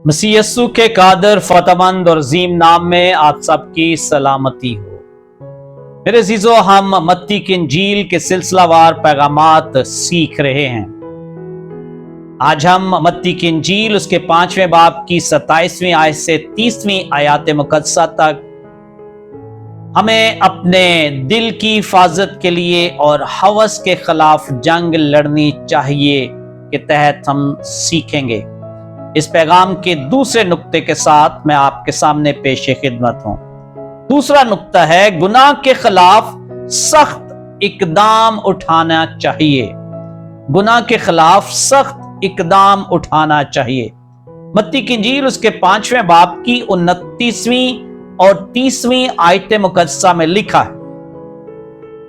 मसीह यस्सु के कादर फतमंद और अजीम नाम में आप सबकी सलामती हो। मेरे अजीजो, हम मत्ती की इंजील के सिलसिलावार पैगामात सीख रहे हैं। आज हम मत्ती की इंजील उसके 5वें बाब की 27वीं आयत से 30वीं आयत मुकद्दसा तक हमें अपने दिल की हिफाजत के लिए और हवस के खिलाफ जंग लड़नी चाहिए के तहत हम सीखेंगे। इस पैगाम के दूसरे नुक्ते के साथ मैं आपके सामने पेश खिदमत हूं। दूसरा नुक्ता है, गुनाह के खिलाफ सख्त इकदाम उठाना चाहिए। गुनाह के खिलाफ सख्त इकदाम उठाना चाहिए। मत्ती की इंजील उसके 5वें बाब की 29वीं और 30वीं आयत मुकद्दसा में लिखा है,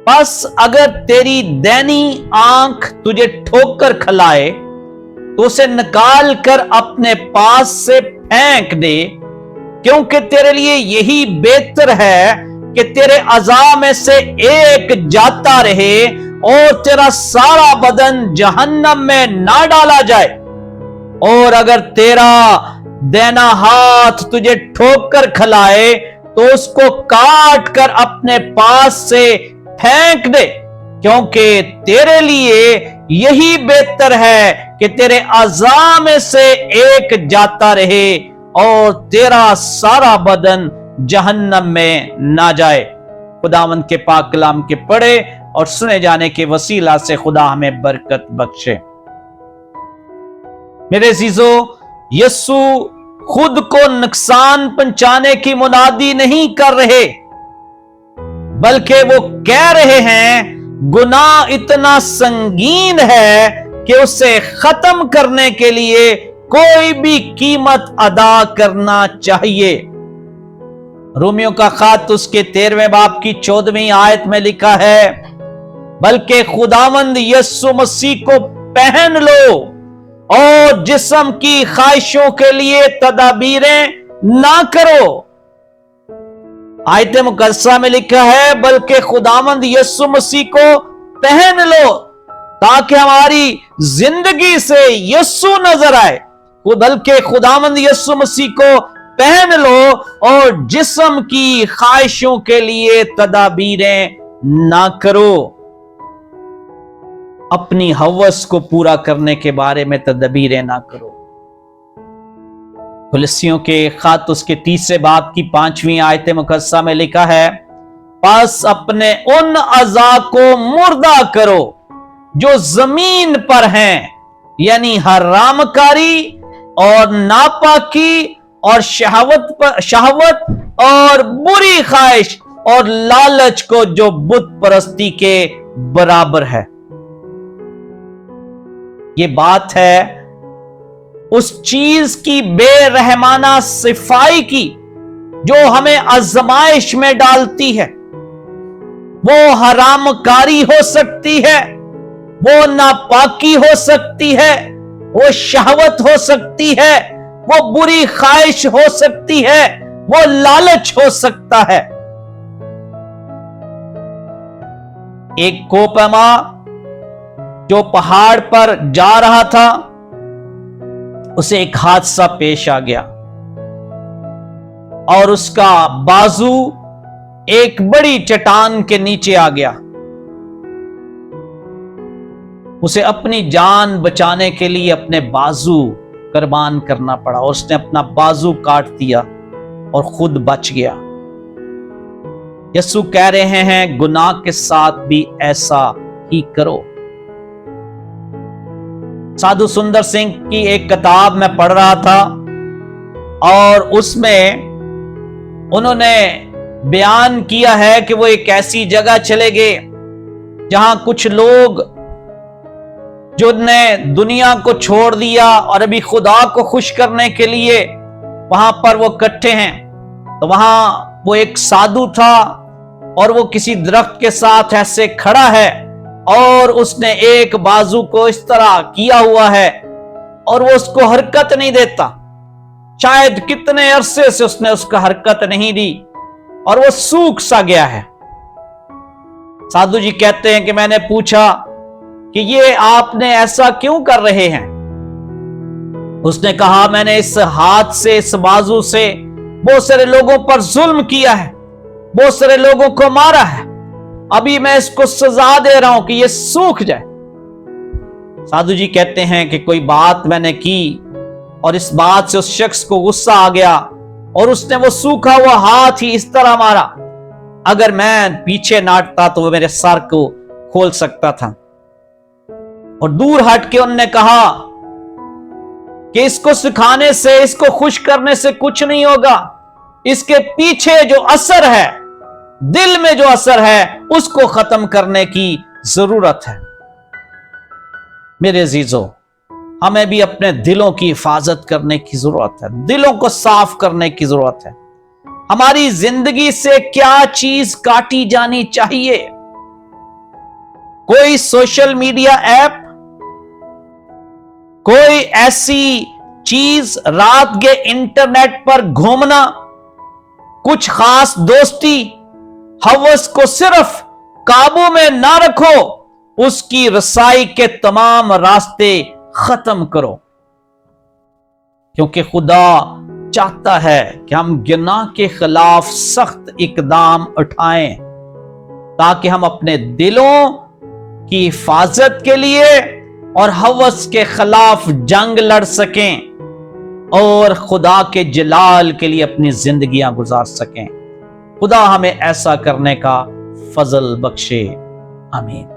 बस अगर तेरी दैनी आंख तुझे ठोकर खिलाए तो उसे निकाल कर अपने पास से फेंक दे, क्योंकि तेरे लिए यही बेहतर है कि तेरे अज़ा में से एक जाता रहे और तेरा सारा बदन जहन्नम में ना डाला जाए। और अगर तेरा दैना हाथ तुझे ठोकर खिलाए तो उसको काट कर अपने पास से फेंक दे, क्योंकि तेरे लिए यही बेहतर है कि तेरे अज़ा में से एक जाता रहे और तेरा सारा बदन जहन्नम में ना जाए। खुदावंद के पाक कलाम के पढ़े और सुने जाने के वसीला से खुदा हमें बरकत बख्शे। मेरे अजीजो, यस्सु खुद को नुकसान पहुंचाने की मुनादी नहीं कर रहे, बल्कि वो कह रहे हैं गुनाह इतना संगीन है कि उसे खत्म करने के लिए कोई भी कीमत अदा करना चाहिए। रोमियो का खत उसके 13वें बाब की 14वीं आयत में लिखा है, बल्कि खुदावंद यस्सु मसीह को पहन लो और जिस्म की ख्वाहिशों के लिए तदाबीरें ना करो। आयत मुकद्दसा में लिखा है, बल्कि खुदावंद यस्सु मसीह को पहन लो ताकि हमारी जिंदगी से यस्सु नजर आए। बल्कि खुदावंद यस्सु मसीह को पहन लो और जिस्म की ख्वाहिशों के लिए तदाबीरें ना करो। अपनी हवस को पूरा करने के बारे में तदबीरें ना करो। कुलसियों के खत उसके 3 बाब की 5वीं आयत मुकद्दसा में लिखा है, बस अपने उन अज़ा को मुर्दा करो जो जमीन पर हैं, यानी हरामकारी और नापाकी और शहवत और बुरी ख्वाहिश और लालच को जो बुत परस्ती के बराबर है। ये बात है उस चीज की बेरहमाना सिफाई की जो हमें आजमाइश में डालती है। वो हरामकारी हो सकती है, वो नापाकी हो सकती है, वो शहवत हो सकती है, वो बुरी ख्वाहिश हो सकती है, वो लालच हो सकता है। एक कोपमा जो पहाड़ पर जा रहा था, उसे एक हादसा पेश आ गया और उसका बाजू एक बड़ी चट्टान के नीचे आ गया। उसे अपनी जान बचाने के लिए अपने बाजू कुर्बान करना पड़ा और उसने अपना बाजू काट दिया और खुद बच गया। यस्सु कह रहे हैं, गुनाह के साथ भी ऐसा ही करो। साधु सुंदर सिंह की एक किताब में पढ़ रहा था और उसमें उन्होंने बयान किया है कि वो एक ऐसी जगह चले गए जहां कुछ लोग जो ने दुनिया को छोड़ दिया और अभी खुदा को खुश करने के लिए वहां पर वो इकट्ठे हैं। तो वहां वो एक साधु था और वो किसी दरख्त के साथ ऐसे खड़ा है और उसने एक बाजू को इस तरह किया हुआ है और वो उसको हरकत नहीं देता। शायद कितने अरसे से उसने उसका हरकत नहीं दी और वो सूख सा गया है। साधु जी कहते हैं कि मैंने पूछा कि ये आपने ऐसा क्यों कर रहे हैं? اس نے کہا میں نے اس ہاتھ سے، اس بازو سے بہت سارے لوگوں پر ظلم کیا ہے، بہت سارے لوگوں کو مارا ہے، ابھی میں اس کو سزا دے رہا ہوں کہ یہ سوکھ جائے۔ سادھو جی کہتے ہیں کہ کوئی بات میں نے کی اور اس بات سے اس شخص کو غصہ آ گیا اور اس نے وہ سوکھا ہوا ہاتھ ہی اس طرح مارا، اگر میں پیچھے نہ ہٹتا تو وہ میرے سر کو کھول سکتا تھا۔ اور دور ہٹ کے انہوں نے کہا کہ اس کو سکھانے سے، اس کو خوش کرنے سے کچھ نہیں ہوگا، اس کے پیچھے جو اثر ہے، دل میں جو اثر ہے، اس کو ختم کرنے کی ضرورت ہے۔ میرے عزیزو، ہمیں بھی اپنے دلوں کی حفاظت کرنے کی ضرورت ہے، دلوں کو صاف کرنے کی ضرورت ہے۔ ہماری زندگی سے کیا چیز کاٹی جانی چاہیے؟ کوئی سوشل میڈیا ایپ، کوئی ایسی چیز، رات کے انٹرنیٹ پر گھومنا، کچھ خاص دوستی، ہوس کو صرف قابو میں نہ رکھو، اس کی رسائی کے تمام راستے ختم کرو، کیونکہ خدا چاہتا ہے کہ ہم گناہ کے خلاف سخت اقدام اٹھائیں تاکہ ہم اپنے دلوں کی حفاظت کے لیے اور ہوس کے خلاف جنگ لڑ سکیں اور خدا کے جلال کے لیے اپنی زندگیاں گزار سکیں۔ خدا ہمیں ایسا کرنے کا فضل بخشے، آمین۔